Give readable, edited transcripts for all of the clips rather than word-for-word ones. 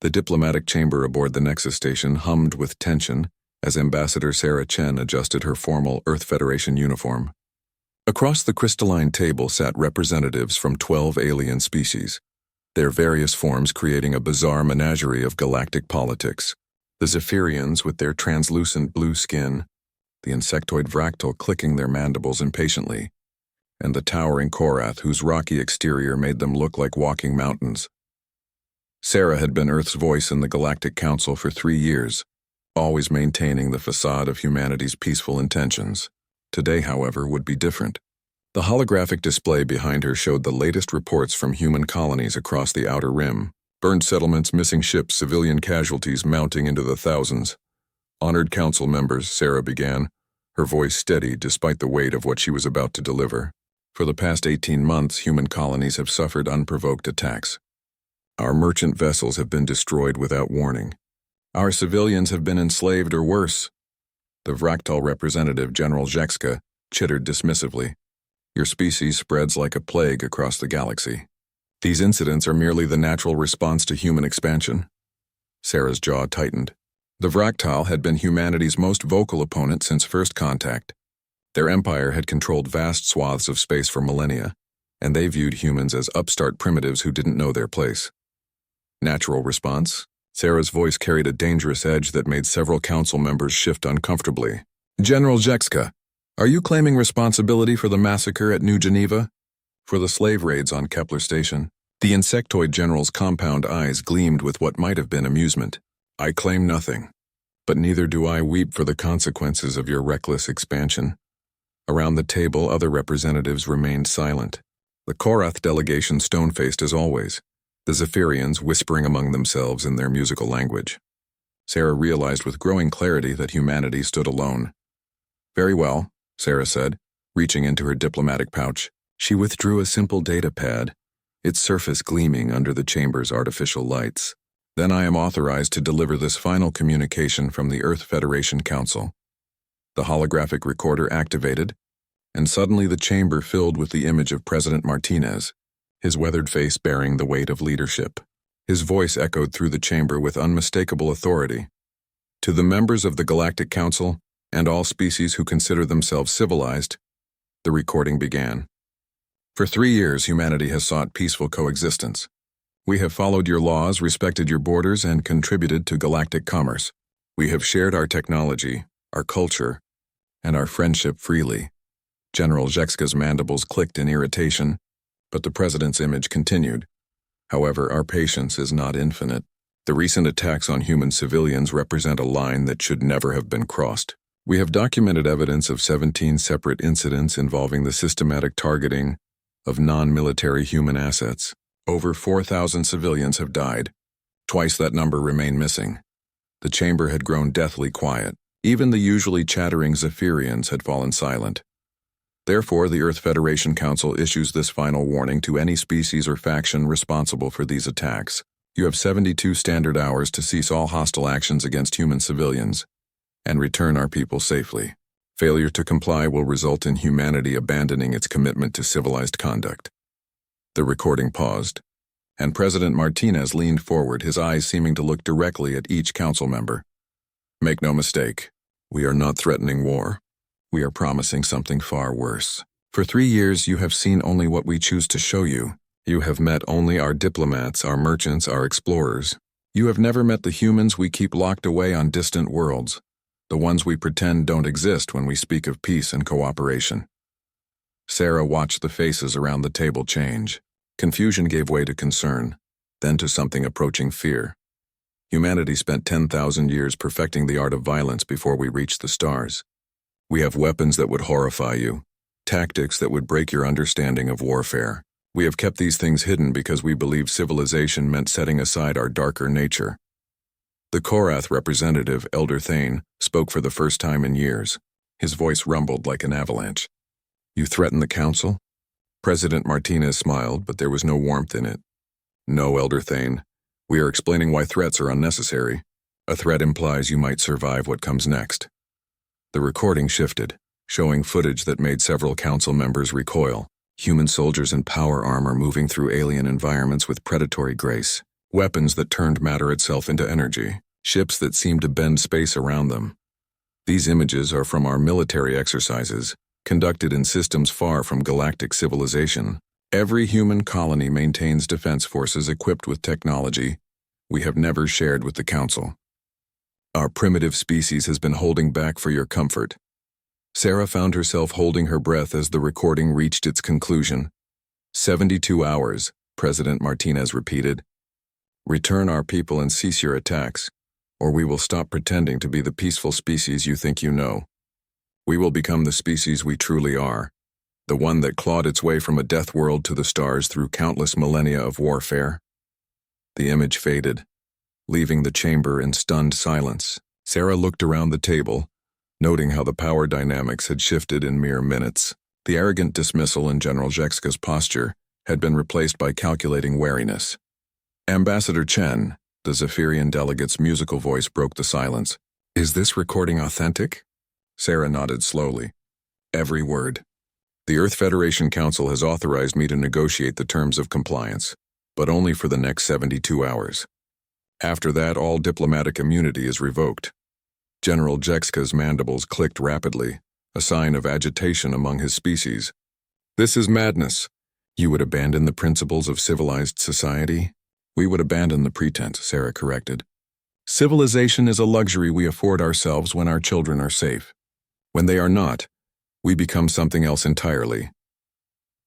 The diplomatic chamber aboard the Nexus station hummed with tension as Ambassador Sarah Chen adjusted her formal Earth Federation uniform. Across the crystalline table sat representatives from 12 alien species, their various forms creating a bizarre menagerie of galactic politics. The Zephyrians with their translucent blue skin, the insectoid Vractal clicking their mandibles impatiently, and the towering Korath whose rocky exterior made them look like walking mountains. Sarah had been Earth's voice in the Galactic Council for 3 years, always maintaining the facade of humanity's peaceful intentions. Today, however, would be different. The holographic display behind her showed the latest reports from human colonies across the Outer Rim. Burned settlements, missing ships, civilian casualties mounting into the thousands. Honored council members, Sarah began, her voice steady despite the weight of what she was about to deliver. For the past 18 months, human colonies have suffered unprovoked attacks. Our merchant vessels have been destroyed without warning. Our civilians have been enslaved or worse. The Vractal representative, General Jekska, chittered dismissively. Your species spreads like a plague across the galaxy. These incidents are merely the natural response to human expansion. Sarah's jaw tightened. The Vractal had been humanity's most vocal opponent since first contact. Their empire had controlled vast swaths of space for millennia, and they viewed humans as upstart primitives who didn't know their place. Natural response? Sarah's voice carried a dangerous edge that made several council members shift uncomfortably. General Jekska, are you claiming responsibility for the massacre at New Geneva? For the slave raids on Kepler Station? The insectoid general's compound eyes gleamed with what might have been amusement. I claim nothing, but neither do I weep for the consequences of your reckless expansion. Around the table, other representatives remained silent. The Korath delegation stone-faced as always, the Zephyrians whispering among themselves in their musical language. Sarah realized with growing clarity that humanity stood alone. Very well, Sarah said, reaching into her diplomatic pouch. She withdrew a simple data pad, its surface gleaming under the chamber's artificial lights. Then I am authorized to deliver this final communication from the Earth Federation Council. The holographic recorder activated, and suddenly the chamber filled with the image of President Martinez, his weathered face bearing the weight of leadership. His voice echoed through the chamber with unmistakable authority. To the members of the Galactic Council, and all species who consider themselves civilized, the recording began. For 3 years, humanity has sought peaceful coexistence. We have followed your laws, respected your borders, and contributed to galactic commerce. We have shared our technology, our culture, and our friendship freely. General Jekska's mandibles clicked in irritation, but the president's image continued. However, our patience is not infinite. The recent attacks on human civilians represent a line that should never have been crossed. We have documented evidence of 17 separate incidents involving the systematic targeting of non-military human assets. Over 4,000 civilians have died. Twice that number remain missing. The chamber had grown deathly quiet. Even the usually chattering Zephyrians had fallen silent. Therefore, the Earth Federation Council issues this final warning to any species or faction responsible for these attacks. You have 72 standard hours to cease all hostile actions against human civilians and return our people safely. Failure to comply will result in humanity abandoning its commitment to civilized conduct. The recording paused, and President Martinez leaned forward, his eyes seeming to look directly at each council member. Make no mistake, we are not threatening war. We are promising something far worse. For 3 years, you have seen only what we choose to show you. You have met only our diplomats, our merchants, our explorers. You have never met the humans we keep locked away on distant worlds, the ones we pretend don't exist when we speak of peace and cooperation. Sarah watched the faces around the table change. Confusion gave way to concern, then to something approaching fear. Humanity spent 10,000 years perfecting the art of violence before we reached the stars. We have weapons that would horrify you, tactics that would break your understanding of warfare. We have kept these things hidden because we believed civilization meant setting aside our darker nature. The Korath representative, Elder Thane, spoke for the first time in years. His voice rumbled like an avalanche. You threaten the council? President Martinez smiled, but there was no warmth in it. No, Elder Thane. We are explaining why threats are unnecessary. A threat implies you might survive what comes next. The recording shifted, showing footage that made several council members recoil. Human soldiers in power armor moving through alien environments with predatory grace. weapons that turned matter itself into energy, ships that seemed to bend space around them. These images are from our military exercises, conducted in systems far from galactic civilization. Every human colony maintains defense forces equipped with technology we have never shared with the Council. Our primitive species has been holding back for your comfort. Sarah found herself holding her breath as the recording reached its conclusion. 72 hours, President Martinez repeated. Return our people and cease your attacks, or we will stop pretending to be the peaceful species you think you know. We will become the species we truly are, the one that clawed its way from a death world to the stars through countless millennia of warfare. The image faded, leaving the chamber in stunned silence. Sarah looked around the table, noting how the power dynamics had shifted in mere minutes. The arrogant dismissal in General Jexka's posture had been replaced by calculating wariness. Ambassador Chen, the Zephyrian delegate's musical voice broke the silence. Is this recording authentic? Sarah nodded slowly. Every word. The Earth Federation Council has authorized me to negotiate the terms of compliance, but only for the next 72 hours. After that, all diplomatic immunity is revoked. General Jexka's mandibles clicked rapidly, a sign of agitation among his species. This is madness. You would abandon the principles of civilized society? We would abandon the pretense, Sarah corrected. Civilization is a luxury we afford ourselves when our children are safe. When they are not, we become something else entirely.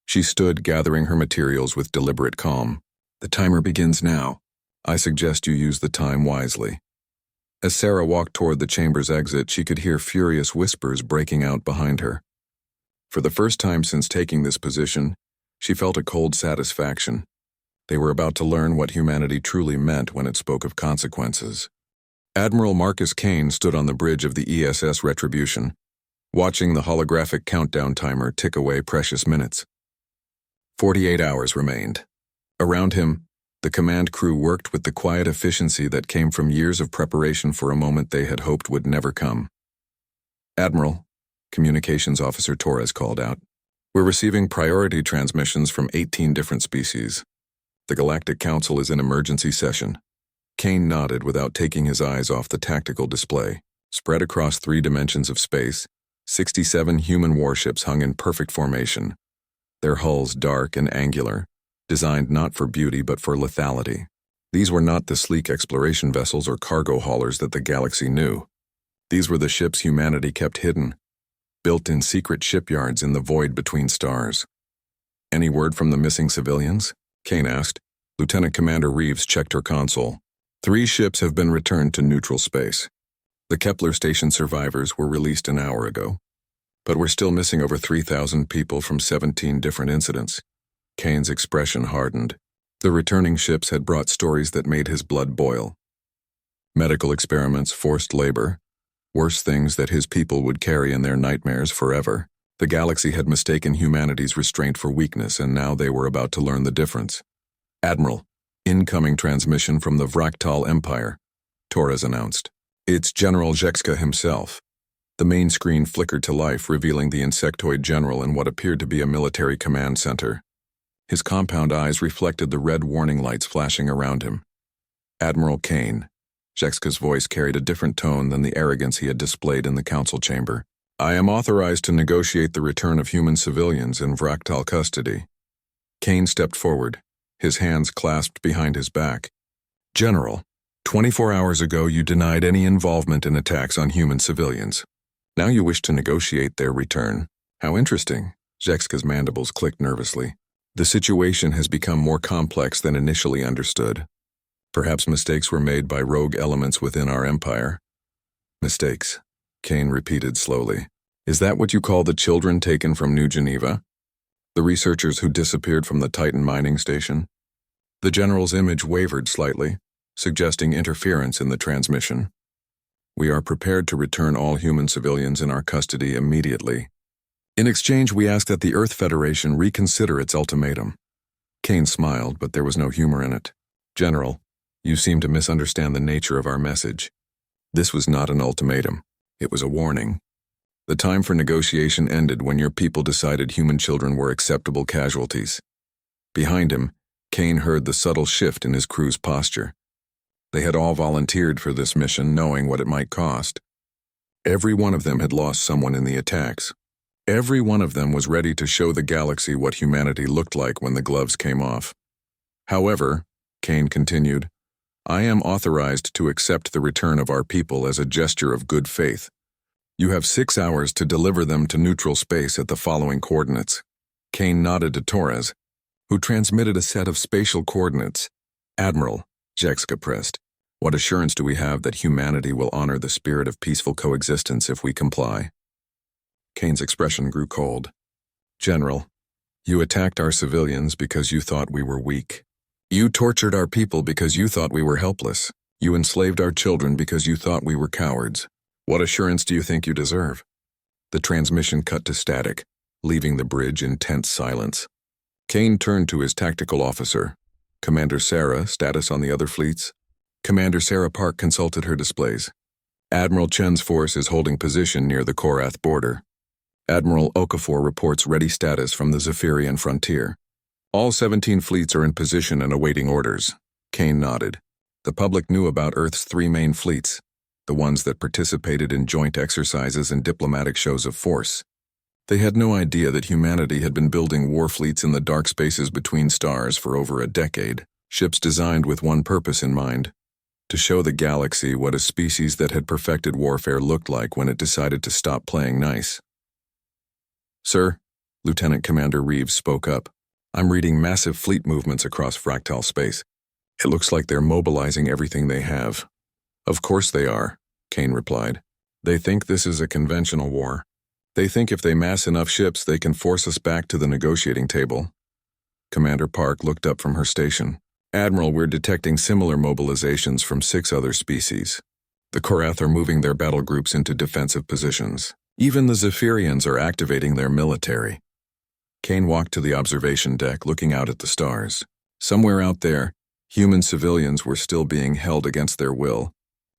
She stood, gathering her materials with deliberate calm. The timer begins now. I suggest you use the time wisely. As Sarah walked toward the chamber's exit, she could hear furious whispers breaking out behind her. For the first time since taking this position, she felt a cold satisfaction. They were about to learn what humanity truly meant when it spoke of consequences. Admiral Marcus Kane stood on the bridge of the ESS Retribution, watching the holographic countdown timer tick away precious minutes. 48 hours remained. Around him, the command crew worked with the quiet efficiency that came from years of preparation for a moment they had hoped would never come. Admiral, Communications Officer Torres called out, we're receiving priority transmissions from 18 different species. The Galactic Council is in emergency session. Kane nodded without taking his eyes off the tactical display. Spread across 3 dimensions of space, 67 human warships hung in perfect formation, their hulls dark and angular, designed not for beauty but for lethality. These were not the sleek exploration vessels or cargo haulers that the galaxy knew. These were the ships humanity kept hidden, built in secret shipyards in the void between stars. Any word from the missing civilians? Kane asked. Lieutenant Commander Reeves checked her console. 3 ships have been returned to neutral space. The Kepler station survivors were released an hour ago, but we're still missing over 3,000 people from 17 different incidents. Kane's expression hardened. The returning ships had brought stories that made his blood boil. Medical experiments, forced labor, worse things that his people would carry in their nightmares forever. The galaxy had mistaken humanity's restraint for weakness, and now they were about to learn the difference. Admiral, incoming transmission from the Vractal Empire, Torres announced. It's General Jexka himself. The main screen flickered to life, revealing the insectoid general in what appeared to be a military command center. His compound eyes reflected the red warning lights flashing around him. Admiral Kane. Jexka's voice carried a different tone than the arrogance he had displayed in the council chamber. I am authorized to negotiate the return of human civilians in Vractal custody. Kane stepped forward, his hands clasped behind his back. General, 24 hours ago you denied any involvement in attacks on human civilians. Now you wish to negotiate their return. How interesting. Jexka's mandibles clicked nervously. The situation has become more complex than initially understood. Perhaps mistakes were made by rogue elements within our empire. Mistakes, Kane repeated slowly. Is that what you call the children taken from New Geneva? The researchers who disappeared from the Titan mining station? The general's image wavered slightly, suggesting interference in the transmission. We are prepared to return all human civilians in our custody immediately. In exchange, we ask that the Earth Federation reconsider its ultimatum. Kane smiled, but there was no humor in it. General, you seem to misunderstand the nature of our message. This was not an ultimatum. It was a warning. The time for negotiation ended when your people decided human children were acceptable casualties. Behind him, Kane heard the subtle shift in his crew's posture. They had all volunteered for this mission, knowing what it might cost. Every one of them had lost someone in the attacks. Every one of them was ready to show the galaxy what humanity looked like when the gloves came off. However, Kane continued, I am authorized to accept the return of our people as a gesture of good faith. You have 6 hours to deliver them to neutral space at the following coordinates. Kane nodded to Torres, who transmitted a set of spatial coordinates. Admiral, Jexka pressed, what assurance do we have that humanity will honor the spirit of peaceful coexistence if we comply? Kane's expression grew cold. General, you attacked our civilians because you thought we were weak. You tortured our people because you thought we were helpless. You enslaved our children because you thought we were cowards. What assurance do you think you deserve? The transmission cut to static, leaving the bridge in tense silence. Kane turned to his tactical officer. Commander Sarah, status on the other fleets? Commander Sarah Park consulted her displays. Admiral Chen's force is holding position near the Korath border. Admiral Okafor reports ready status from the Zephyrian frontier. All 17 fleets are in position and awaiting orders. Kane nodded. The public knew about Earth's 3 main fleets, the ones that participated in joint exercises and diplomatic shows of force. They had no idea that humanity had been building war fleets in the dark spaces between stars for over a decade, ships designed with one purpose in mind, to show the galaxy what a species that had perfected warfare looked like when it decided to stop playing nice. Sir, Lieutenant Commander Reeves spoke up. I'm reading massive fleet movements across fractal space. It looks like they're mobilizing everything they have. Of course they are, Kane replied. They think this is a conventional war. They think if they mass enough ships, they can force us back to the negotiating table. Commander Park looked up from her station. Admiral, we're detecting similar mobilizations from 6 other species. The Korath are moving their battle groups into defensive positions. Even the Zephyrians are activating their military. Kane walked to the observation deck, looking out at the stars. Somewhere out there, human civilians were still being held against their will,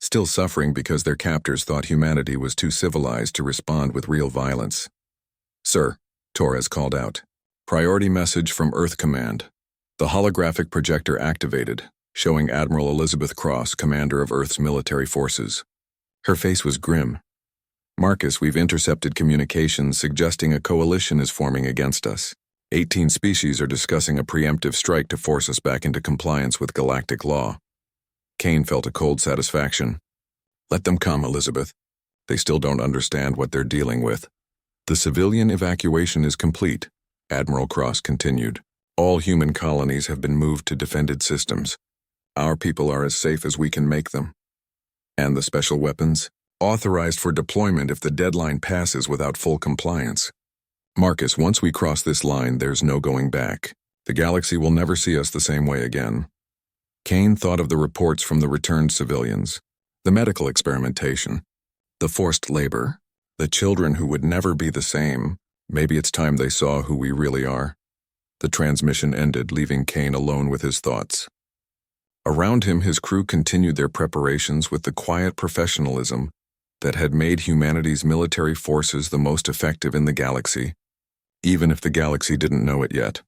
still suffering because their captors thought humanity was too civilized to respond with real violence. Sir, Torres called out. Priority message from Earth Command. The holographic projector activated, showing Admiral Elizabeth Cross, commander of Earth's military forces. Her face was grim. Marcus, we've intercepted communications suggesting a coalition is forming against us. 18 species are discussing a preemptive strike to force us back into compliance with galactic law. Kane felt a cold satisfaction. Let them come, Elizabeth. They still don't understand what they're dealing with. The civilian evacuation is complete, Admiral Cross continued. All human colonies have been moved to defended systems. Our people are as safe as we can make them. And the special weapons? Authorized for deployment if the deadline passes without full compliance. Marcus, once we cross this line, there's no going back. The galaxy will never see us the same way again. Kane thought of the reports from the returned civilians, the medical experimentation, the forced labor, the children who would never be the same. Maybe it's time they saw who we really are. The transmission ended, leaving Kane alone with his thoughts. Around him, his crew continued their preparations with the quiet professionalism that had made humanity's military forces the most effective in the galaxy, even if the galaxy didn't know it yet.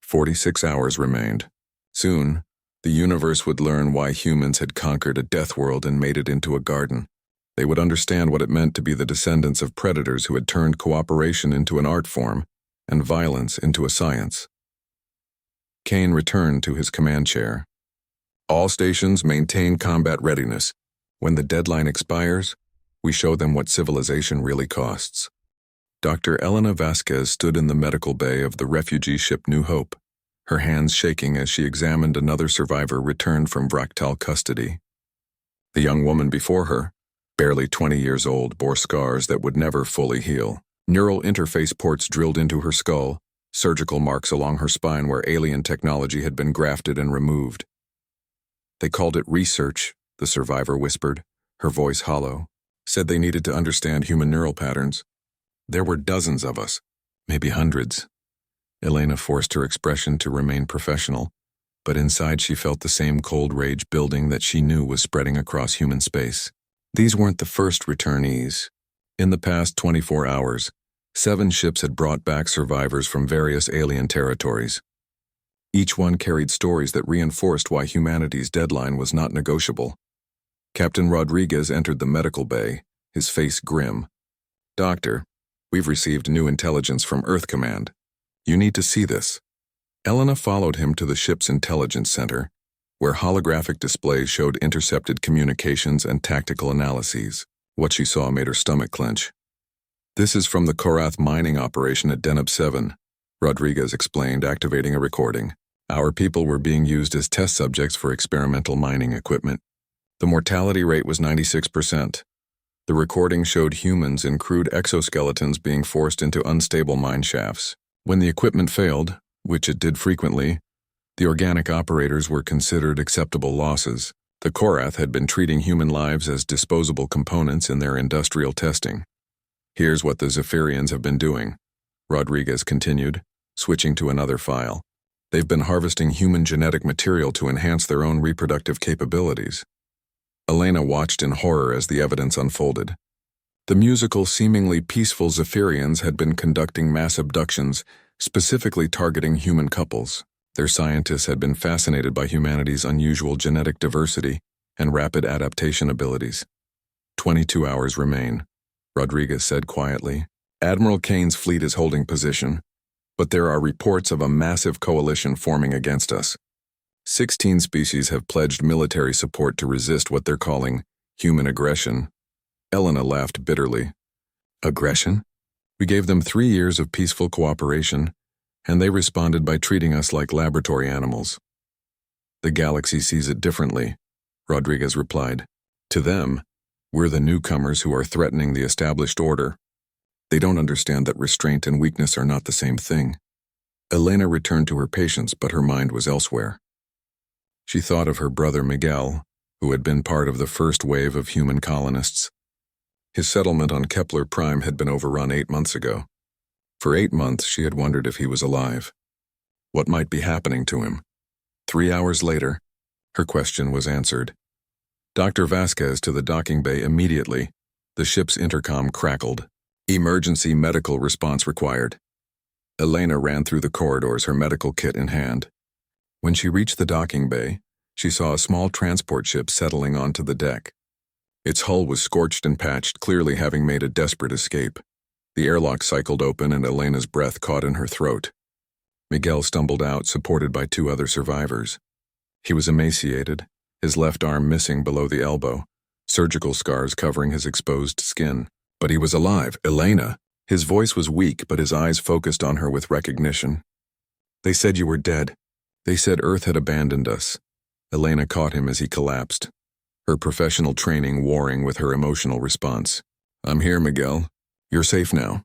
46 hours remained. Soon, the universe would learn why humans had conquered a death world and made it into a garden. They would understand what it meant to be the descendants of predators who had turned cooperation into an art form and violence into a science. Kane returned to his command chair. All stations maintain combat readiness. When the deadline expires, we show them what civilization really costs. Dr. Elena Vasquez stood in the medical bay of the refugee ship New Hope, her hands shaking as she examined another survivor returned from Vractal custody. The young woman before her, barely 20 years old, bore scars that would never fully heal. Neural interface ports drilled into her skull, surgical marks along her spine where alien technology had been grafted and removed. They called it research, the survivor whispered, her voice hollow. Said they needed to understand human neural patterns. There were dozens of us, maybe hundreds. Elena forced her expression to remain professional, but inside she felt the same cold rage building that she knew was spreading across human space. These weren't the first returnees. In the past 24 hours, 7 ships had brought back survivors from various alien territories. Each one carried stories that reinforced why humanity's deadline was not negotiable. Captain Rodriguez entered the medical bay, his face grim. "Doctor, we've received new intelligence from Earth Command. You need to see this." Elena followed him to the ship's intelligence center, where holographic displays showed intercepted communications and tactical analyses. What she saw made her stomach clench. "This is from the Korath mining operation at Deneb 7, Rodriguez explained, activating a recording. "Our people were being used as test subjects for experimental mining equipment. The mortality rate was 96%. The recording showed humans in crude exoskeletons being forced into unstable mine shafts. When the equipment failed, which it did frequently, the organic operators were considered acceptable losses. The Korath had been treating human lives as disposable components in their industrial testing. Here's what the Zephyrians have been doing," Rodriguez continued, switching to another file. "They've been harvesting human genetic material to enhance their own reproductive capabilities." Elena watched in horror as the evidence unfolded. The musical, seemingly peaceful Zephyrians had been conducting mass abductions, specifically targeting human couples. Their scientists had been fascinated by humanity's unusual genetic diversity and rapid adaptation abilities. 22 hours remain," Rodriguez said quietly. "Admiral Kane's fleet is holding position, but there are reports of a massive coalition forming against us. 16 species have pledged military support to resist what they're calling human aggression." Elena laughed bitterly. "Aggression? We gave them 3 years of peaceful cooperation, and they responded by treating us like laboratory animals." "The galaxy sees it differently," Rodriguez replied. "To them, we're the newcomers who are threatening the established order. They don't understand that restraint and weakness are not the same thing." Elena returned to her patients, but her mind was elsewhere. She thought of her brother Miguel, who had been part of the first wave of human colonists. His settlement on Kepler Prime had been overrun 8 months ago. For 8 months she had wondered if he was alive. What might be happening to him? 3 hours later, her question was answered. "Dr. Vasquez to the docking bay immediately." The ship's intercom crackled. "Emergency medical response required." Elena ran through the corridors, her medical kit in hand. When she reached the docking bay, she saw a small transport ship settling onto the deck. Its hull was scorched and patched, clearly having made a desperate escape. The airlock cycled open and Elena's breath caught in her throat. Miguel stumbled out, supported by 2 other survivors. He was emaciated, his left arm missing below the elbow, surgical scars covering his exposed skin. But he was alive. "Elena!" His voice was weak, but his eyes focused on her with recognition. "They said you were dead. They said Earth had abandoned us." Elena caught him as he collapsed, her professional training warring with her emotional response. "I'm here, Miguel. You're safe now."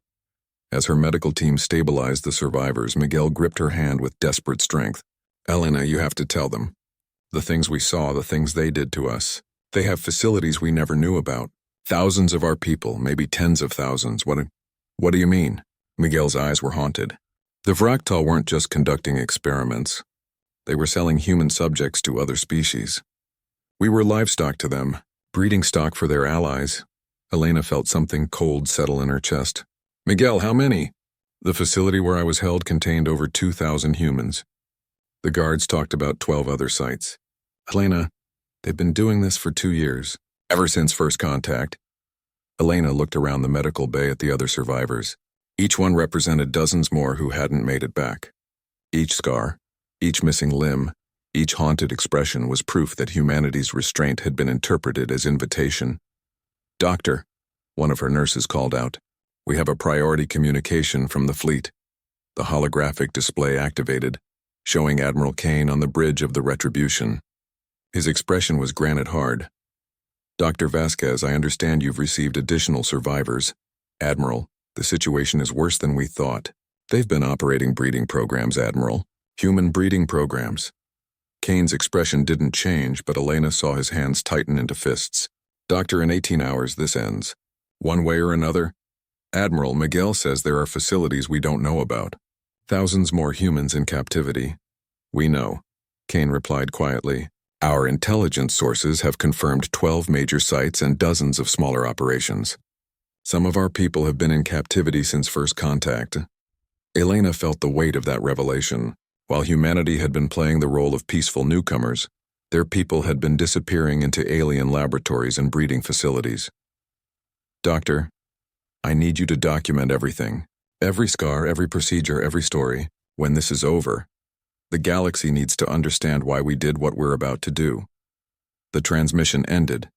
As her medical team stabilized the survivors, Miguel gripped her hand with desperate strength. "Elena, you have to tell them. The things we saw, the things they did to us. They have facilities we never knew about. Thousands of our people, maybe tens of thousands. What do you mean?" Miguel's eyes were haunted. "The Vraktal weren't just conducting experiments. They were selling human subjects to other species. We were livestock to them, breeding stock for their allies." Elena felt something cold settle in her chest. "Miguel, how many?" "The facility where I was held contained over 2,000 humans. The guards talked about 12 other sites. Elena, they've been doing this for 2 years, ever since first contact." Elena looked around the medical bay at the other survivors. Each one represented dozens more who hadn't made it back. Each scar, each missing limb, each haunted expression was proof that humanity's restraint had been interpreted as invitation. "Doctor," one of her nurses called out, "we have a priority communication from the fleet." The holographic display activated, showing Admiral Kane on the bridge of the Retribution. His expression was granite hard. "Dr. Vasquez, I understand you've received additional survivors. Admiral, the situation is worse than we thought. They've been operating breeding programs, Admiral. Human breeding programs." Kane's expression didn't change, but Elena saw his hands tighten into fists. "Doctor, in 18 hours this ends. One way or another. Admiral, Miguel says there are facilities we don't know about. Thousands more humans in captivity." "We know," Kane replied quietly. "Our intelligence sources have confirmed 12 major sites and dozens of smaller operations. Some of our people have been in captivity since first contact." Elena felt the weight of that revelation. While humanity had been playing the role of peaceful newcomers, their people had been disappearing into alien laboratories and breeding facilities. Doctor, I need you to document everything. Every scar, every procedure, every story. When this is over, the galaxy needs to understand why we did what we're about to do. The transmission ended,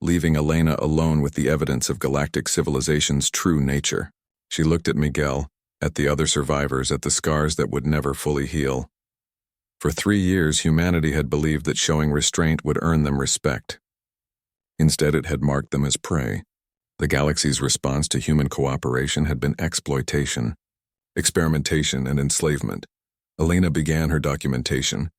leaving Elena alone with the evidence of galactic civilization's true nature. She looked at Miguel, at the other survivors, at the scars that would never fully heal. For 3 years, humanity had believed that showing restraint would earn them respect. Instead, it had marked them as prey. The galaxy's response to human cooperation had been exploitation, experimentation, and enslavement. Elena began her documentation,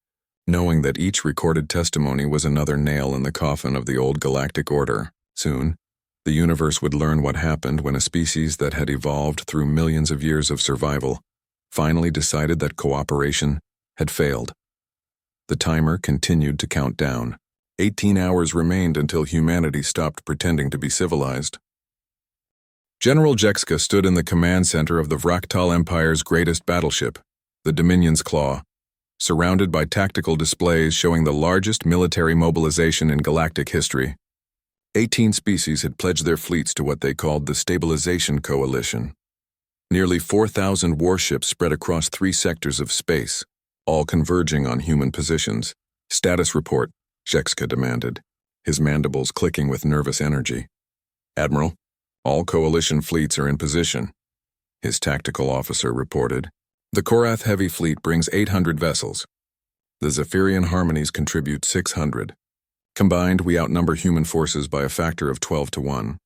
knowing that each recorded testimony was another nail in the coffin of the old galactic order. Soon, the universe would learn what happened when a species that had evolved through millions of years of survival finally decided that cooperation had failed. The timer continued to count down. 18 hours remained until humanity stopped pretending to be civilized. General Jexka stood in the command center of the Vrachtal Empire's greatest battleship, the Dominion's Claw, surrounded by tactical displays showing the largest military mobilization in galactic history. 18 species had pledged their fleets to what they called the Stabilization Coalition. Nearly 4,000 warships spread across 3 sectors of space, all converging on human positions. Status report, Jexka demanded, his mandibles clicking with nervous energy. Admiral, all coalition fleets are in position, his tactical officer reported. The Korath Heavy Fleet brings 800 vessels. The Zephyrian Harmonies contribute 600. Combined, we outnumber human forces by a factor of 12 to 1.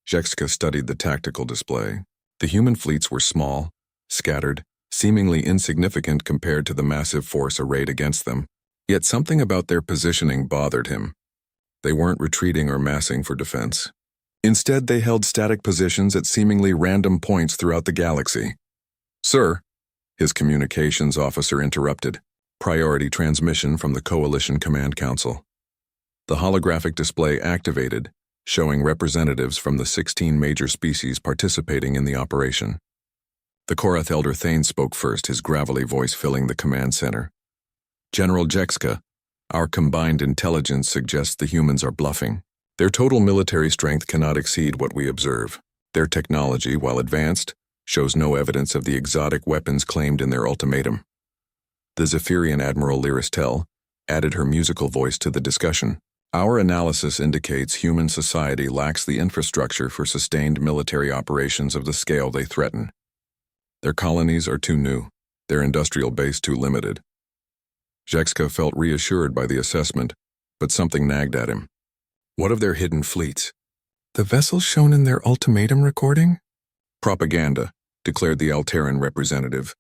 Jexka studied the tactical display. The human fleets were small, scattered, seemingly insignificant compared to the massive force arrayed against them. Yet something about their positioning bothered him. They weren't retreating or massing for defense. Instead, they held static positions at seemingly random points throughout the galaxy. Sir, his communications officer interrupted. Priority transmission from the Coalition Command Council. The holographic display activated, showing representatives from the 16 major species participating in the operation. The Korath Elder Thane spoke first, his gravelly voice filling the command center. General Jexka, our combined intelligence suggests the humans are bluffing. Their total military strength cannot exceed what we observe. Their technology, while advanced, shows no evidence of the exotic weapons claimed in their ultimatum. The Zephyrian Admiral Lyristel added her musical voice to the discussion. Our analysis indicates human society lacks the infrastructure for sustained military operations of the scale they threaten. Their colonies are too new, their industrial base too limited. Jexka felt reassured by the assessment, but something nagged at him. What of their hidden fleets? The vessels shown in their ultimatum recording? Propaganda, declared the Alteran representative.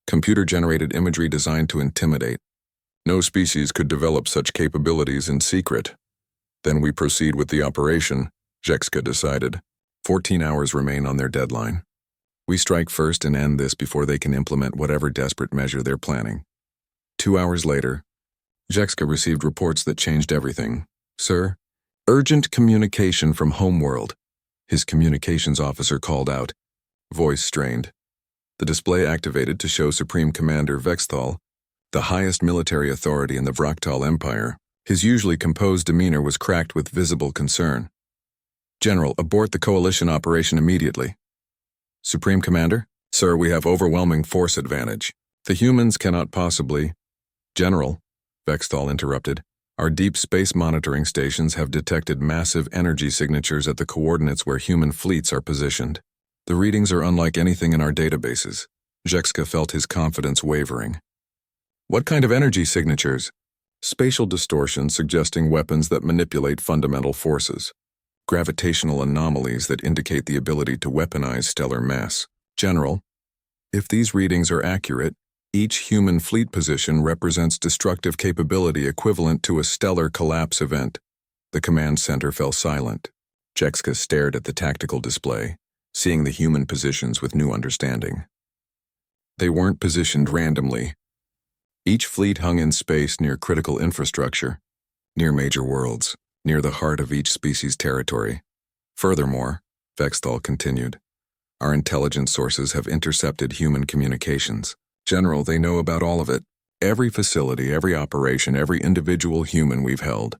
Computer-generated imagery designed to intimidate. No species could develop such capabilities in secret. Then we proceed with the operation, Jexka decided. 14 hours remain on their deadline. We strike first and end this before they can implement whatever desperate measure they're planning. 2 hours later, Jexka received reports that changed everything. Sir, urgent communication from Homeworld, his communications officer called out, voice strained. The display activated to show Supreme Commander Vexthal, the highest military authority in the Vrachtal Empire. His usually composed demeanor was cracked with visible concern. General, abort the coalition operation immediately. Supreme Commander? Sir, we have overwhelming force advantage. The humans cannot possibly... General, Vexthal interrupted, our deep space monitoring stations have detected massive energy signatures at the coordinates where human fleets are positioned. The readings are unlike anything in our databases. Jexka felt his confidence wavering. What kind of energy signatures? Spatial distortion suggesting weapons that manipulate fundamental forces. Gravitational anomalies that indicate the ability to weaponize stellar mass. General, if these readings are accurate, each human fleet position represents destructive capability equivalent to a stellar collapse event. The command center fell silent. Jexka stared at the tactical display, seeing the human positions with new understanding. They weren't positioned randomly. Each fleet hung in space near critical infrastructure, near major worlds, near the heart of each species' territory. Furthermore, Vexthal continued, our intelligence sources have intercepted human communications. General, they know about all of it. Every facility, every operation, every individual human we've held.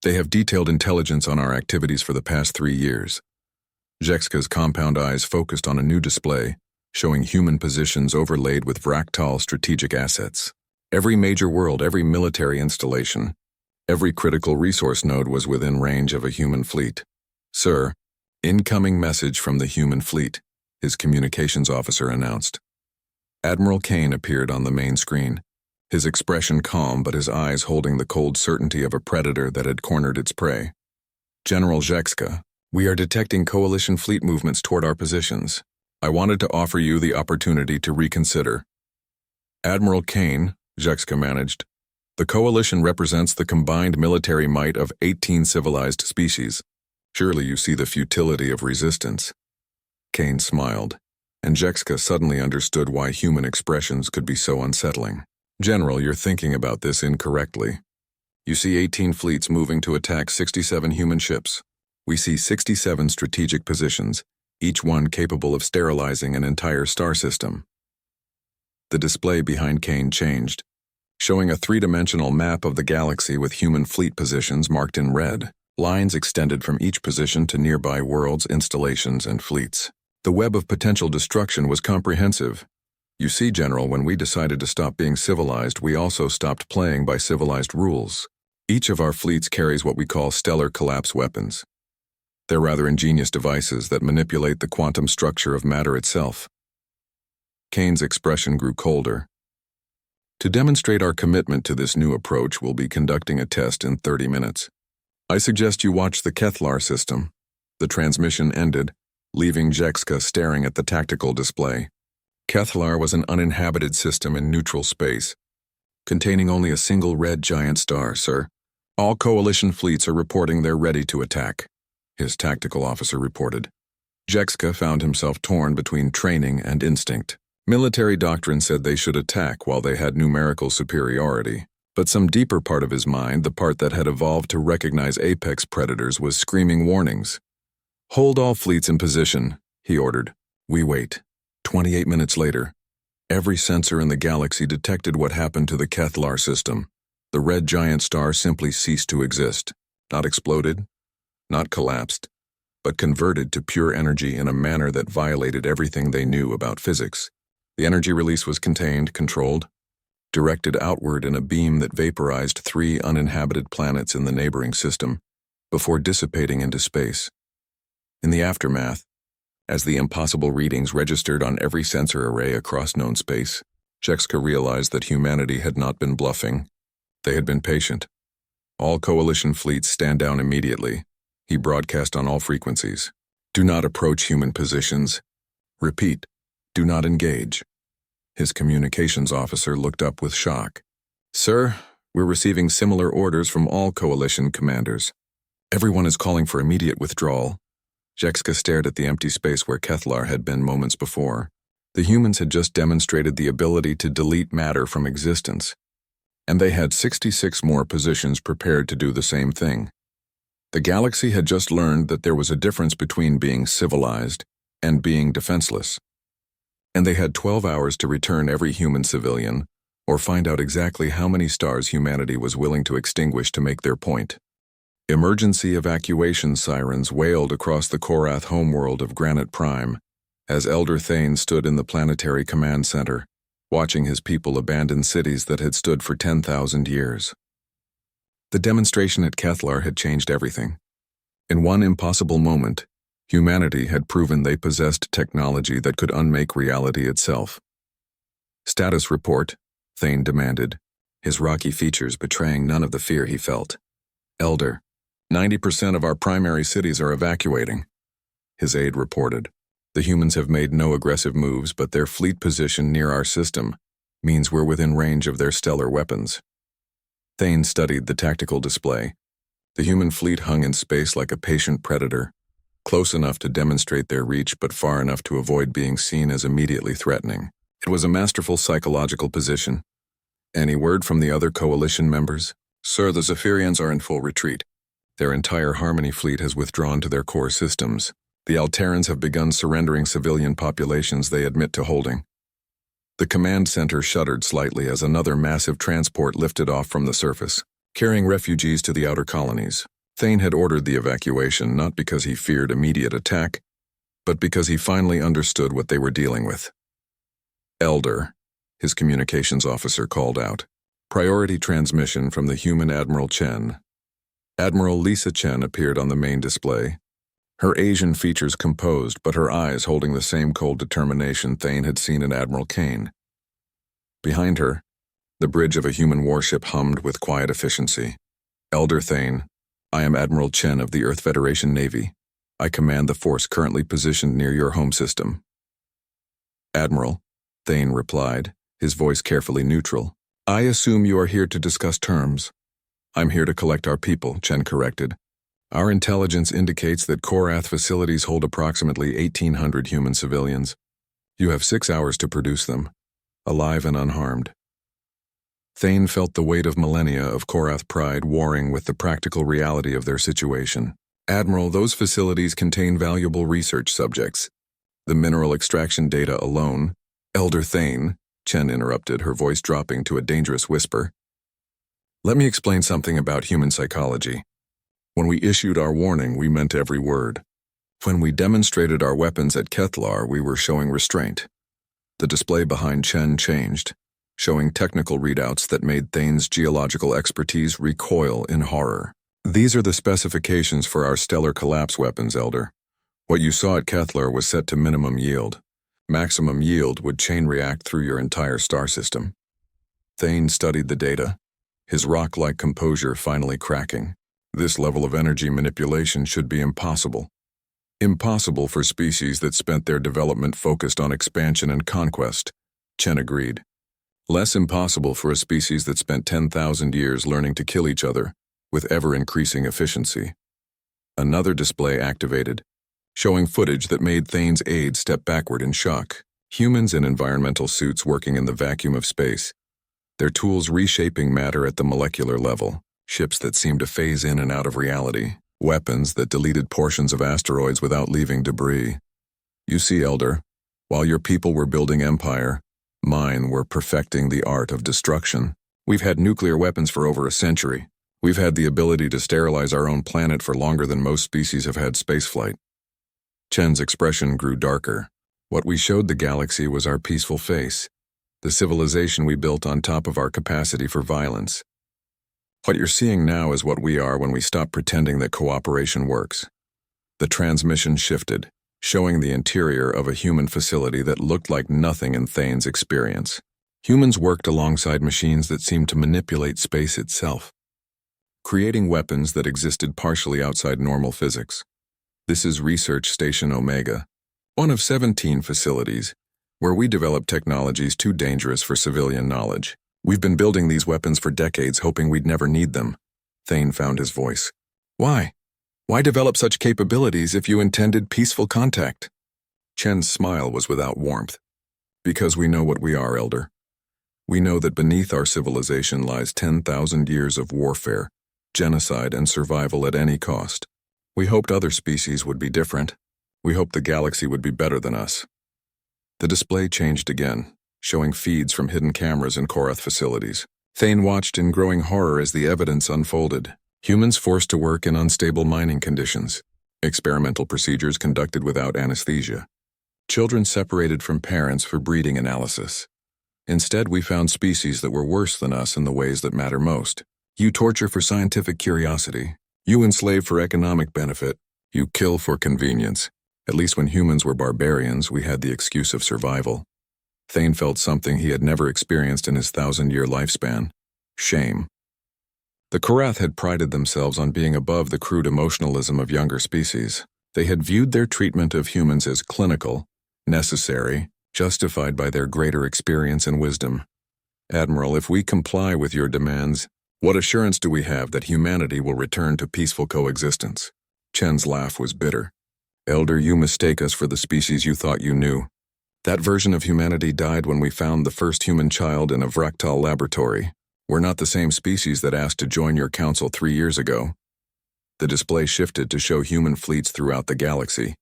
They have detailed intelligence on our activities for the past 3 years. Jexka's compound eyes focused on a new display, showing human positions overlaid with Vractal strategic assets. Every major world, every military installation, every critical resource node was within range of a human fleet. Sir, incoming message from the human fleet, his communications officer announced. Admiral Kane appeared on the main screen, his expression calm but his eyes holding the cold certainty of a predator that had cornered its prey. General Jexka, we are detecting coalition fleet movements toward our positions. I wanted to offer you the opportunity to reconsider. Admiral Kane, Jexka managed, the coalition represents the combined military might of 18 civilized species. Surely you see the futility of resistance. Kane smiled, and Jexka suddenly understood why human expressions could be so unsettling. General, you're thinking about this incorrectly. You see 18 fleets moving to attack 67 human ships. We see 67 strategic positions, each one capable of sterilizing an entire star system. The display behind Kane changed, showing a three-dimensional map of the galaxy with human fleet positions marked in red. Lines extended from each position to nearby worlds, installations, and fleets. The web of potential destruction was comprehensive. You see, General, when we decided to stop being civilized, we also stopped playing by civilized rules. Each of our fleets carries what we call stellar collapse weapons. They're rather ingenious devices that manipulate the quantum structure of matter itself. Kane's expression grew colder. To demonstrate our commitment to this new approach, we'll be conducting a test in 30 minutes. I suggest you watch the Kethlar system. The transmission ended, leaving Jexka staring at the tactical display. Kethlar was an uninhabited system in neutral space, containing only a single red giant star, sir. All coalition fleets are reporting they're ready to attack, his tactical officer reported. Jexka found himself torn between training and instinct. Military doctrine said they should attack while they had numerical superiority. But some deeper part of his mind, the part that had evolved to recognize apex predators, was screaming warnings. Hold all fleets in position, he ordered. We wait. 28 minutes later, every sensor in the galaxy detected what happened to the Kethlar system. The red giant star simply ceased to exist. Not exploded, not collapsed, but converted to pure energy in a manner that violated everything they knew about physics. The energy release was contained, controlled, directed outward in a beam that vaporized 3 uninhabited planets in the neighboring system, before dissipating into space. In the aftermath, as the impossible readings registered on every sensor array across known space, Jexka realized that humanity had not been bluffing. They had been patient. All coalition fleets stand down immediately, he broadcast on all frequencies. Do not approach human positions. Repeat, do not engage. His communications officer looked up with shock. Sir, we're receiving similar orders from all coalition commanders. Everyone is calling for immediate withdrawal. Jexka stared at the empty space where Kethlar had been moments before. The humans had just demonstrated the ability to delete matter from existence, and they had 66 more positions prepared to do the same thing. The galaxy had just learned that there was a difference between being civilized and being defenseless, and they had 12 hours to return every human civilian or find out exactly how many stars humanity was willing to extinguish to make their point. Emergency evacuation sirens wailed across the Korath homeworld of Granite Prime as Elder Thane stood in the planetary command center, watching his people abandon cities that had stood for 10,000 years. The demonstration at Kethlar had changed everything. In one impossible moment, humanity had proven they possessed technology that could unmake reality itself. Status report, Thane demanded, his rocky features betraying none of the fear he felt. Elder, 90% of our primary cities are evacuating, his aide reported. The humans have made no aggressive moves, but their fleet position near our system means we're within range of their stellar weapons. Thane studied the tactical display. The human fleet hung in space like a patient predator, close enough to demonstrate their reach but far enough to avoid being seen as immediately threatening. It was a masterful psychological position. Any word from the other coalition members? Sir, the Zephyrians are in full retreat. Their entire Harmony fleet has withdrawn to their core systems. The Alterans have begun surrendering civilian populations they admit to holding. The command center shuddered slightly as another massive transport lifted off from the surface, carrying refugees to the outer colonies. Thane had ordered the evacuation not because he feared immediate attack, but because he finally understood what they were dealing with. Elder, his communications officer called out. Priority transmission from the human Admiral Chen. Admiral Lisa Chen appeared on the main display, her Asian features composed but her eyes holding the same cold determination Thane had seen in Admiral Kane. Behind her, the bridge of a human warship hummed with quiet efficiency. Elder Thane, I am Admiral Chen of the Earth Federation Navy. I command the force currently positioned near your home system. Admiral, Thane replied, his voice carefully neutral. I assume you are here to discuss terms. I'm here to collect our people, Chen corrected. Our intelligence indicates that Korath facilities hold approximately 1,800 human civilians. You have 6 hours to produce them, alive and unharmed. Thane felt the weight of millennia of Korath pride warring with the practical reality of their situation. Admiral, those facilities contain valuable research subjects. The mineral extraction data alone. Elder Thane, Chen interrupted, her voice dropping to a dangerous whisper. Let me explain something about human psychology. When we issued our warning, we meant every word. When we demonstrated our weapons at Kethlar, we were showing restraint. The display behind Chen changed, showing technical readouts that made Thane's geological expertise recoil in horror. These are the specifications for our stellar collapse weapons, Elder. What you saw at Kethlar was set to minimum yield. Maximum yield would chain react through your entire star system. Thane studied the data, his rock-like composure finally cracking. This level of energy manipulation should be impossible. Impossible for species that spent their development focused on expansion and conquest, Chen agreed. Less impossible for a species that spent 10,000 years learning to kill each other, with ever-increasing efficiency. Another display activated, showing footage that made Thane's aides step backward in shock. Humans in environmental suits working in the vacuum of space, their tools reshaping matter at the molecular level, ships that seemed to phase in and out of reality, weapons that deleted portions of asteroids without leaving debris. You see, Elder, while your people were building empire, mine were perfecting the art of destruction. We've had nuclear weapons for over a century. We've had the ability to sterilize our own planet for longer than most species have had spaceflight. Chen's expression grew darker. What we showed the galaxy was our peaceful face, the civilization we built on top of our capacity for violence. What you're seeing now is what we are when we stop pretending that cooperation works. The transmission shifted, showing the interior of a human facility that looked like nothing in Thane's experience. Humans worked alongside machines that seemed to manipulate space itself, creating weapons that existed partially outside normal physics. This is Research Station Omega, one of 17 facilities where we develop technologies too dangerous for civilian knowledge. We've been building these weapons for decades hoping we'd never need them. Thane found his voice. Why? Why develop such capabilities if you intended peaceful contact? Chen's smile was without warmth. Because we know what we are, Elder. We know that beneath our civilization lies 10,000 years of warfare, genocide, and survival at any cost. We hoped other species would be different. We hoped the galaxy would be better than us. The display changed again, showing feeds from hidden cameras in Korath facilities. Thane watched in growing horror as the evidence unfolded. Humans forced to work in unstable mining conditions. Experimental procedures conducted without anesthesia. Children separated from parents for breeding analysis. Instead, we found species that were worse than us in the ways that matter most. You torture for scientific curiosity. You enslave for economic benefit. You kill for convenience. At least when humans were barbarians, we had the excuse of survival. Thane felt something he had never experienced in his 1,000-year lifespan. Shame. The Korath had prided themselves on being above the crude emotionalism of younger species. They had viewed their treatment of humans as clinical, necessary, justified by their greater experience and wisdom. Admiral, if we comply with your demands, what assurance do we have that humanity will return to peaceful coexistence? Chen's laugh was bitter. Elder, you mistake us for the species you thought you knew. That version of humanity died when we found the first human child in a Vraktal laboratory. We're not the same species that asked to join your council 3 years ago. The display shifted to show human fleets throughout the galaxy,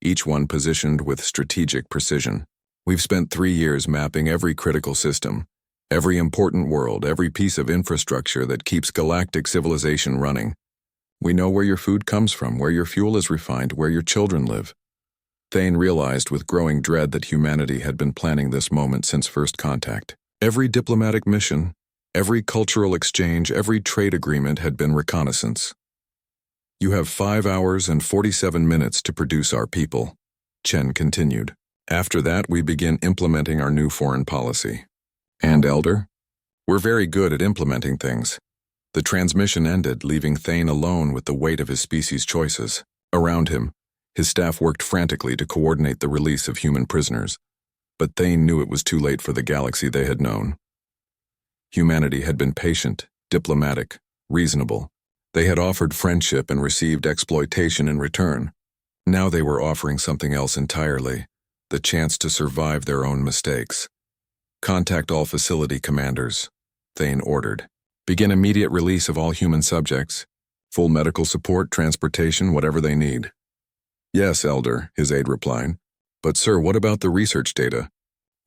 each one positioned with strategic precision. We've spent 3 years mapping every critical system, every important world, every piece of infrastructure that keeps galactic civilization running. We know where your food comes from, where your fuel is refined, where your children live. Thane realized with growing dread that humanity had been planning this moment since first contact. Every diplomatic mission, every cultural exchange, every trade agreement had been reconnaissance. You have 5 hours and 47 minutes to produce our people, Chen continued. After that, we begin implementing our new foreign policy. And, Elder? We're very good at implementing things. The transmission ended, leaving Thane alone with the weight of his species' choices. Around him, his staff worked frantically to coordinate the release of human prisoners. But Thane knew it was too late for the galaxy they had known. Humanity had been patient, diplomatic, reasonable. They had offered friendship and received exploitation in return. Now they were offering something else entirely, the chance to survive their own mistakes. Contact all facility commanders, Thane ordered. Begin immediate release of all human subjects. Full medical support, transportation, whatever they need. Yes, Elder, his aide replied. But sir, what about the research data?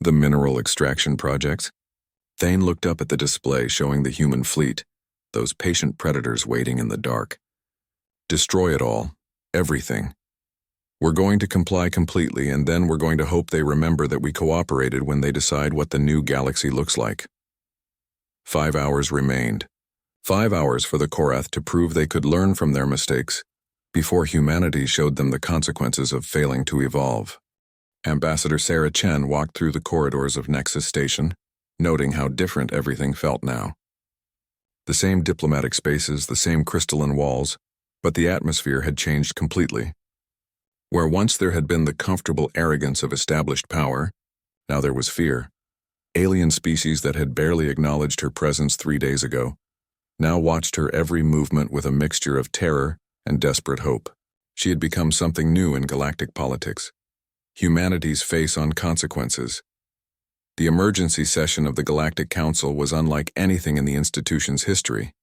The mineral extraction projects? Thane looked up at the display showing the human fleet, those patient predators waiting in the dark. Destroy it all, everything. We're going to comply completely, and then we're going to hope they remember that we cooperated when they decide what the new galaxy looks like. 5 hours remained. 5 hours for the Korath to prove they could learn from their mistakes before humanity showed them the consequences of failing to evolve. Ambassador Sarah Chen walked through the corridors of Nexus Station, noting how different everything felt now. The same diplomatic spaces, the same crystalline walls, but the atmosphere had changed completely. Where once there had been the comfortable arrogance of established power, now there was fear. Alien species that had barely acknowledged her presence 3 days ago now watched her every movement with a mixture of terror and desperate hope. She had become something new in galactic politics. Humanity's face on consequences. The emergency session of the Galactic Council was unlike anything in the institution's history.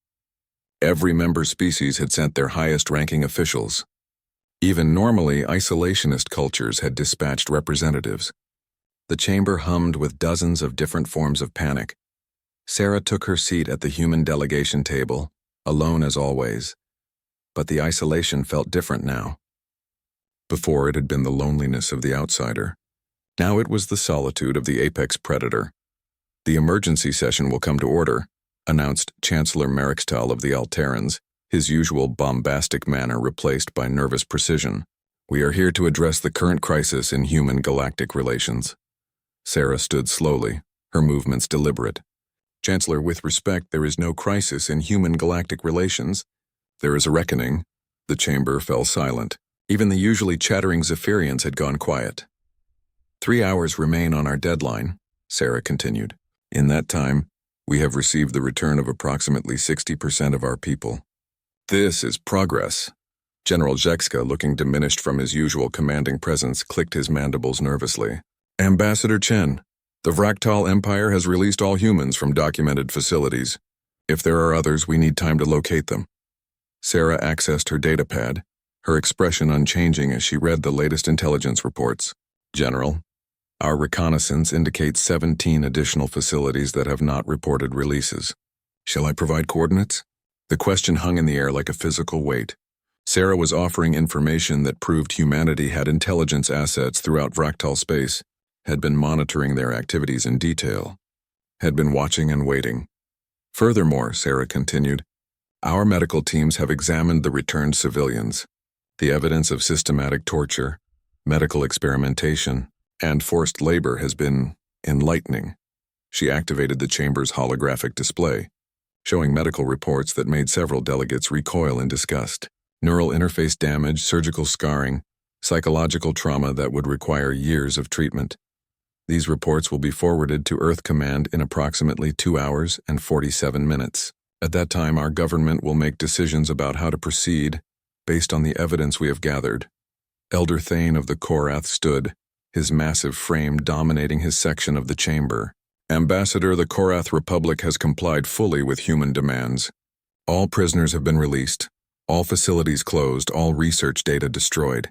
Every member species had sent their highest-ranking officials. Even normally isolationist cultures had dispatched representatives. The chamber hummed with dozens of different forms of panic. Sarah took her seat at the human delegation table, alone as always. But the isolation felt different now. Before it had been the loneliness of the outsider. Now it was the solitude of the apex predator. The emergency session will come to order, announced Chancellor Merixtal of the Alterans, his usual bombastic manner replaced by nervous precision. We are here to address the current crisis in human-galactic relations. Sarah stood slowly, her movements deliberate. Chancellor, with respect, there is no crisis in human-galactic relations. There is a reckoning. The chamber fell silent. Even the usually chattering Zephyrians had gone quiet. 3 hours remain on our deadline, Sarah continued. In that time, we have received the return of approximately 60% of our people. This is progress. General Zekska, looking diminished from his usual commanding presence, clicked his mandibles nervously. Ambassador Chen, the Vractal Empire has released all humans from documented facilities. If there are others, we need time to locate them. Sarah accessed her datapad, her expression unchanging as she read the latest intelligence reports. General, our reconnaissance indicates 17 additional facilities that have not reported releases. Shall I provide coordinates? The question hung in the air like a physical weight. Sarah was offering information that proved humanity had intelligence assets throughout Vractal space, had been monitoring their activities in detail, had been watching and waiting. Furthermore, Sarah continued, our medical teams have examined the returned civilians. The evidence of systematic torture, medical experimentation, and forced labor has been enlightening. She activated the chamber's holographic display, showing medical reports that made several delegates recoil in disgust. Neural interface damage, surgical scarring, psychological trauma that would require years of treatment. These reports will be forwarded to Earth Command in approximately 2 hours and 47 minutes. At that time, our government will make decisions about how to proceed based on the evidence we have gathered. Elder Thane of the Korath stood, his massive frame dominating his section of the chamber. Ambassador, the Korath Republic has complied fully with human demands. All prisoners have been released, all facilities closed, all research data destroyed.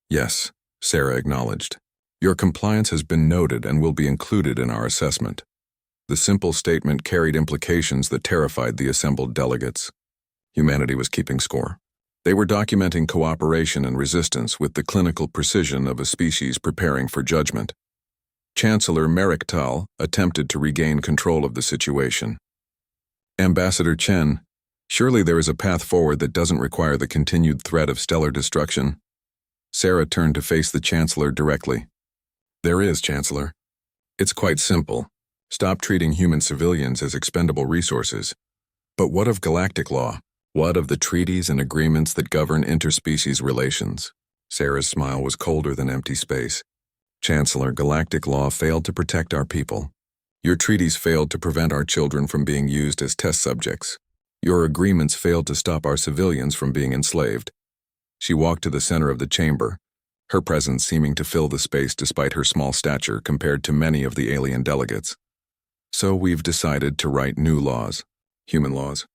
Yes, Sarah acknowledged. Your compliance has been noted and will be included in our assessment. The simple statement carried implications that terrified the assembled delegates. Humanity was keeping score. They were documenting cooperation and resistance with the clinical precision of a species preparing for judgment. Chancellor Merricktal attempted to regain control of the situation. Ambassador Chen, surely there is a path forward that doesn't require the continued threat of stellar destruction. Sarah turned to face the Chancellor directly. There is, Chancellor. It's quite simple. Stop treating human civilians as expendable resources. But what of galactic law? What of the treaties and agreements that govern interspecies relations? Sarah's smile was colder than empty space. Chancellor, galactic law failed to protect our people. Your treaties failed to prevent our children from being used as test subjects. Your agreements failed to stop our civilians from being enslaved. She walked to the center of the chamber, her presence seeming to fill the space despite her small stature compared to many of the alien delegates. So we've decided to write new laws, human laws.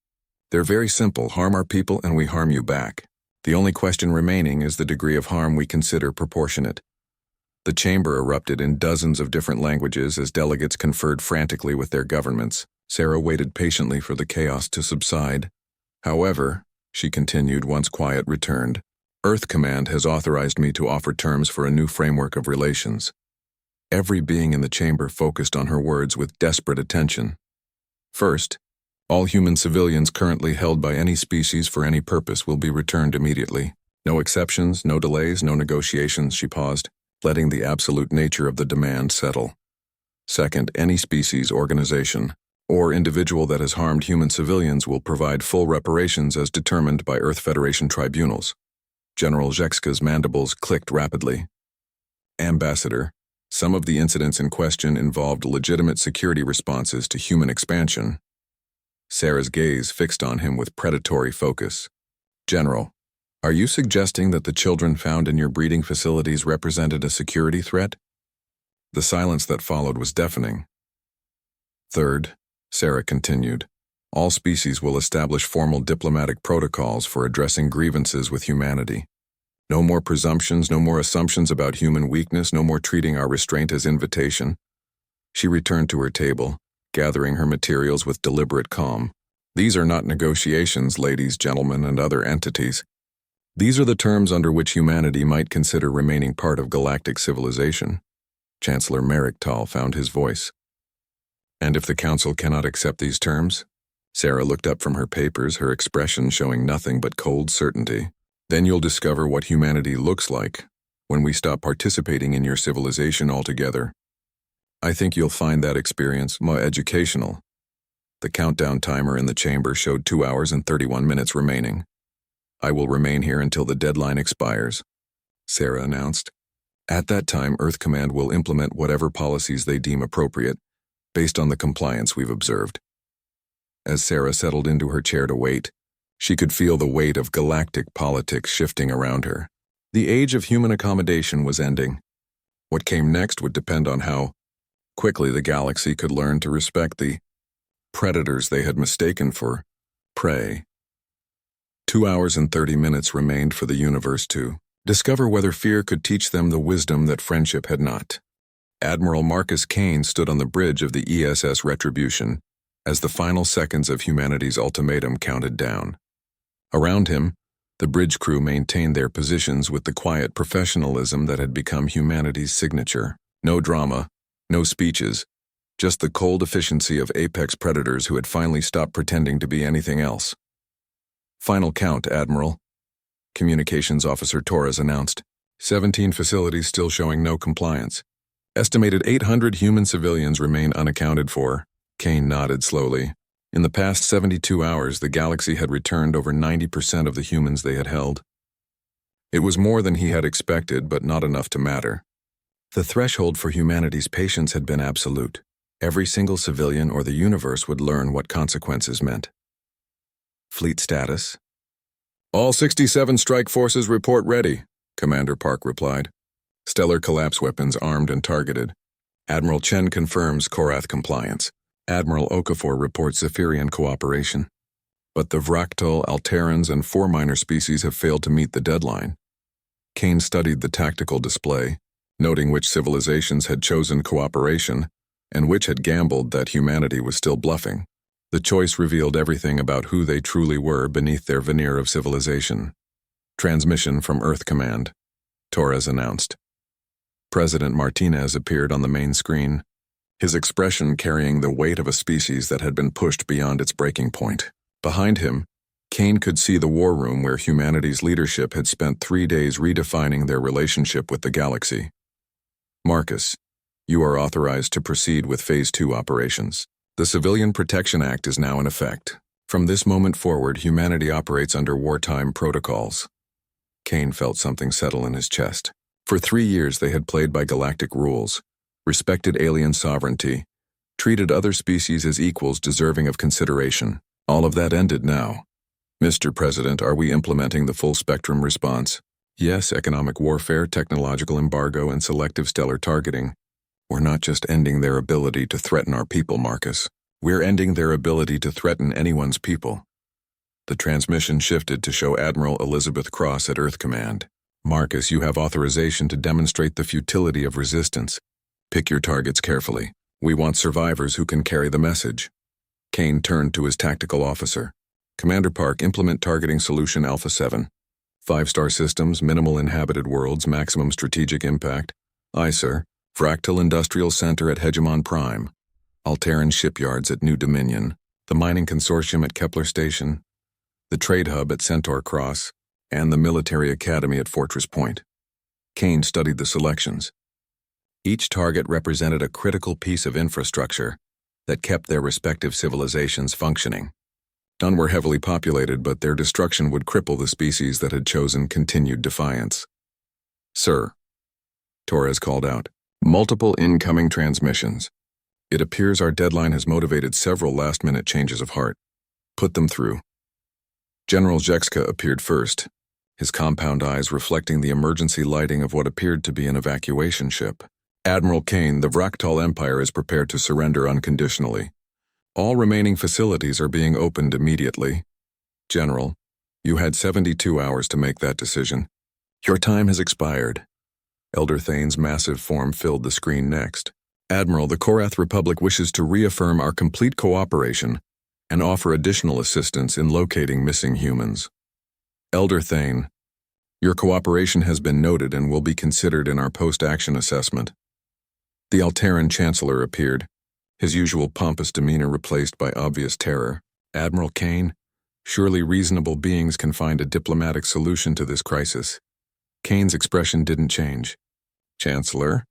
They're very simple: harm our people and we harm you back. The only question remaining is the degree of harm we consider proportionate. The chamber erupted in dozens of different languages as delegates conferred frantically with their governments. Sarah waited patiently for the chaos to subside. However, she continued once quiet returned, Earth Command has authorized me to offer terms for a new framework of relations. Every being in the chamber focused on her words with desperate attention. First, all human civilians currently held by any species for any purpose will be returned immediately. No exceptions, no delays, no negotiations, she paused, letting the absolute nature of the demand settle. Second, any species, organization, or individual that has harmed human civilians will provide full reparations as determined by Earth Federation tribunals. General Zhekska's mandibles clicked rapidly. Ambassador, some of the incidents in question involved legitimate security responses to human expansion. Sarah's gaze fixed on him with predatory focus. General, are you suggesting that the children found in your breeding facilities represented a security threat? The silence that followed was deafening. Third, Sarah continued, all species will establish formal diplomatic protocols for addressing grievances with humanity. No more presumptions, no more assumptions about human weakness, no more treating our restraint as invitation. She returned to her table, gathering her materials with deliberate calm. These are not negotiations, ladies, gentlemen, and other entities. These are the terms under which humanity might consider remaining part of galactic civilization. Chancellor Merricktal found his voice. And if the Council cannot accept these terms? Sarah looked up from her papers, her expression showing nothing but cold certainty. Then you'll discover what humanity looks like when we stop participating in your civilization altogether. I think you'll find that experience more educational. The countdown timer in the chamber showed 2 hours and 31 minutes remaining. I will remain here until the deadline expires, Sarah announced. At that time, Earth Command will implement whatever policies they deem appropriate, based on the compliance we've observed. As Sarah settled into her chair to wait, she could feel the weight of galactic politics shifting around her. The age of human accommodation was ending. What came next would depend on how quickly the galaxy could learn to respect the predators they had mistaken for prey. 2 hours and 30 minutes remained for the universe to discover whether fear could teach them the wisdom that friendship had not. Admiral Marcus Kane stood on the bridge of the ESS Retribution as the final seconds of humanity's ultimatum counted down. Around him, the bridge crew maintained their positions with the quiet professionalism that had become humanity's signature. No drama, no speeches, just the cold efficiency of apex predators who had finally stopped pretending to be anything else. Final count, Admiral. Communications Officer Torres announced. 17 facilities still showing no compliance. Estimated 800 human civilians remain unaccounted for. Kane nodded slowly. In the past 72 hours, the galaxy had returned over 90% of the humans they had held. It was more than he had expected, but not enough to matter. The threshold for humanity's patience had been absolute. Every single civilian or the universe would learn what consequences meant. Fleet status. All 67 strike forces report ready, Commander Park replied. Stellar collapse weapons armed and targeted. Admiral Chen confirms Korath compliance. Admiral Okafor reports Zephyrian cooperation. But the Vractal, Alterans, and 4 minor species have failed to meet the deadline. Kane studied the tactical display, noting which civilizations had chosen cooperation and which had gambled that humanity was still bluffing. The choice revealed everything about who they truly were beneath their veneer of civilization. Transmission from Earth Command, Torres announced. President Martinez appeared on the main screen, his expression carrying the weight of a species that had been pushed beyond its breaking point. Behind him, Kane could see the war room where humanity's leadership had spent 3 days redefining their relationship with the galaxy. Marcus, you are authorized to proceed with Phase 2 operations. The Civilian Protection Act is now in effect. From this moment forward, humanity operates under wartime protocols. Kane felt something settle in his chest. For 3 years they had played by galactic rules, respected alien sovereignty, treated other species as equals deserving of consideration. All of that ended now. Mr. President, are we implementing the full-spectrum response? Yes, economic warfare, technological embargo, and selective stellar targeting. We're not just ending their ability to threaten our people, Marcus. We're ending their ability to threaten anyone's people. The transmission shifted to show Admiral Elizabeth Cross at Earth Command. Marcus, you have authorization to demonstrate the futility of resistance. Pick your targets carefully. We want survivors who can carry the message. Kane turned to his tactical officer. Commander Park, implement targeting solution Alpha 7. 5-star systems, minimal inhabited worlds, maximum strategic impact. Aye, sir. Fractal Industrial Center at Hegemon Prime. Alteran shipyards at New Dominion. The mining consortium at Kepler Station. The trade hub at Centaur Cross. And the military academy at Fortress Point. Kane studied the selections. Each target represented a critical piece of infrastructure that kept their respective civilizations functioning. None were heavily populated, but their destruction would cripple the species that had chosen continued defiance. Sir, Torres called out. Multiple incoming transmissions. It appears our deadline has motivated several last-minute changes of heart. Put them through. General Jekska appeared first, his compound eyes reflecting the emergency lighting of what appeared to be an evacuation ship. Admiral Kane, the Vraktal Empire is prepared to surrender unconditionally. All remaining facilities are being opened immediately. General, you had 72 hours to make that decision. Your time has expired. Elder Thane's massive form filled the screen next. Admiral, the Korath Republic wishes to reaffirm our complete cooperation and offer additional assistance in locating missing humans. Elder Thane, your cooperation has been noted and will be considered in our post-action assessment. The Alteran Chancellor appeared, his usual pompous demeanor replaced by obvious terror. Admiral Kane, surely reasonable beings can find a diplomatic solution to this crisis. Kane's expression didn't change. Chancellor,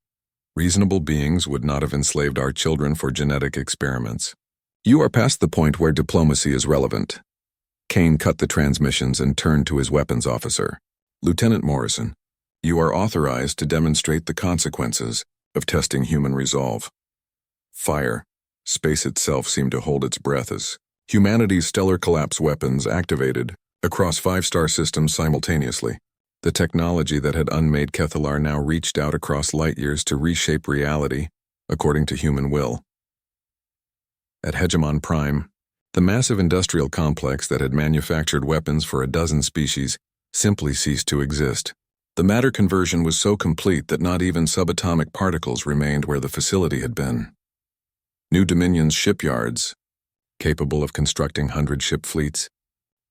reasonable beings would not have enslaved our children for genetic experiments. You are past the point where diplomacy is relevant. Kane cut the transmissions and turned to his weapons officer. Lieutenant Morrison, you are authorized to demonstrate the consequences of testing human resolve. Fire. Space itself seemed to hold its breath as humanity's stellar collapse weapons activated across 5-star systems simultaneously. The technology that had unmade Kethalar now reached out across light years to reshape reality according to human will. At Hegemon Prime, the massive industrial complex that had manufactured weapons for a dozen species simply ceased to exist. The matter conversion was so complete that not even subatomic particles remained where the facility had been. New Dominion's shipyards, capable of constructing 100-ship fleets,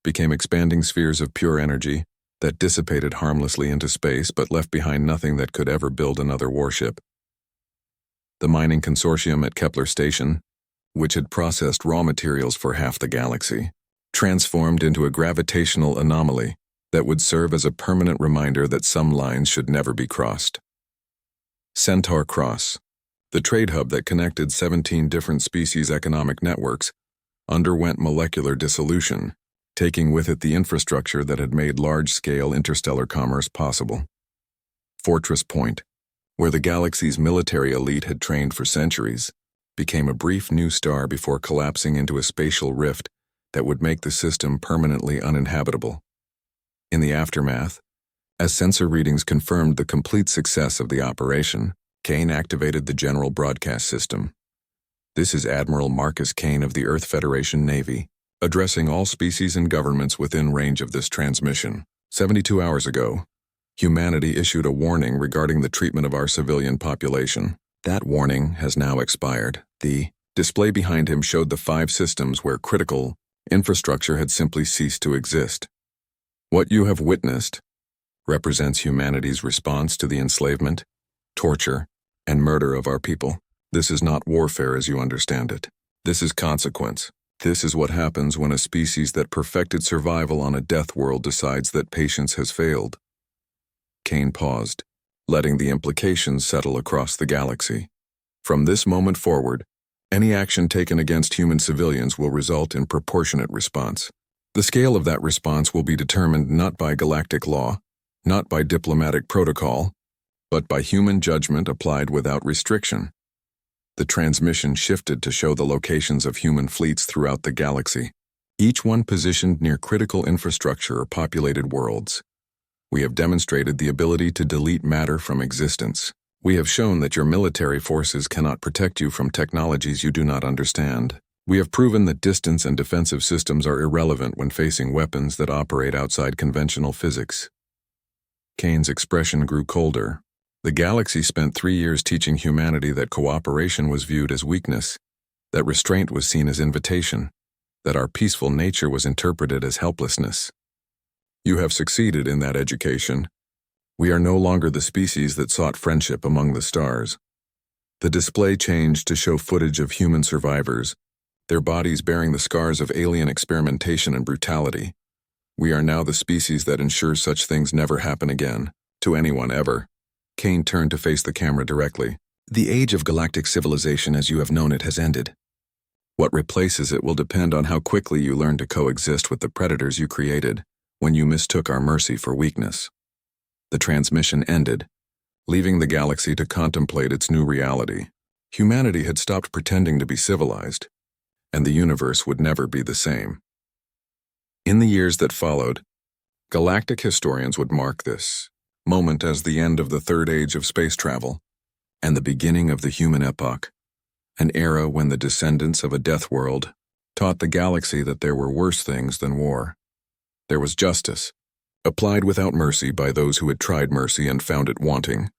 became expanding spheres of pure energy that dissipated harmlessly into space but left behind nothing that could ever build another warship. The mining consortium at Kepler Station, which had processed raw materials for half the galaxy, transformed into a gravitational anomaly that would serve as a permanent reminder that some lines should never be crossed. Centaur Cross, the trade hub that connected 17 different species' economic networks, underwent molecular dissolution, taking with it the infrastructure that had made large-scale interstellar commerce possible. Fortress Point, where the galaxy's military elite had trained for centuries, became a brief new star before collapsing into a spatial rift that would make the system permanently uninhabitable. In the aftermath, as sensor readings confirmed the complete success of the operation, Kane activated the General Broadcast System. This is Admiral Marcus Kane of the Earth Federation Navy, addressing all species and governments within range of this transmission. 72 hours ago, Humanity issued a warning regarding the treatment of our civilian population. That warning has now expired. The display behind him showed the 5 systems where critical infrastructure had simply ceased to exist. What you have witnessed represents humanity's response to the enslavement, torture, and murder of our people. This is not warfare as you understand it. This is consequence. This is what happens when a species that perfected survival on a death world decides that patience has failed. Kane paused, letting the implications settle across the galaxy. From this moment forward, any action taken against human civilians will result in proportionate response. The scale of that response will be determined not by galactic law, not by diplomatic protocol, but by human judgment applied without restriction. The transmission shifted to show the locations of human fleets throughout the galaxy, each one positioned near critical infrastructure or populated worlds. We have demonstrated the ability to delete matter from existence. We have shown that your military forces cannot protect you from technologies you do not understand. We have proven that distance and defensive systems are irrelevant when facing weapons that operate outside conventional physics. Kane's expression grew colder. The galaxy spent 3 years teaching humanity that cooperation was viewed as weakness, that restraint was seen as invitation, that our peaceful nature was interpreted as helplessness. You have succeeded in that education. We are no longer the species that sought friendship among the stars. The display changed to show footage of human survivors, their bodies bearing the scars of alien experimentation and brutality. We are now the species that ensures such things never happen again, to anyone ever. Kane turned to face the camera directly. The age of galactic civilization as you have known it has ended. What replaces it will depend on how quickly you learn to coexist with the predators you created when you mistook our mercy for weakness. The transmission ended, leaving the galaxy to contemplate its new reality. Humanity had stopped pretending to be civilized, and the universe would never be the same. In the years that followed, galactic historians would mark this moment as the end of the third age of space travel and the beginning of the human epoch, an era when the descendants of a death world taught the galaxy that there were worse things than war. There was justice, applied without mercy by those who had tried mercy and found it wanting.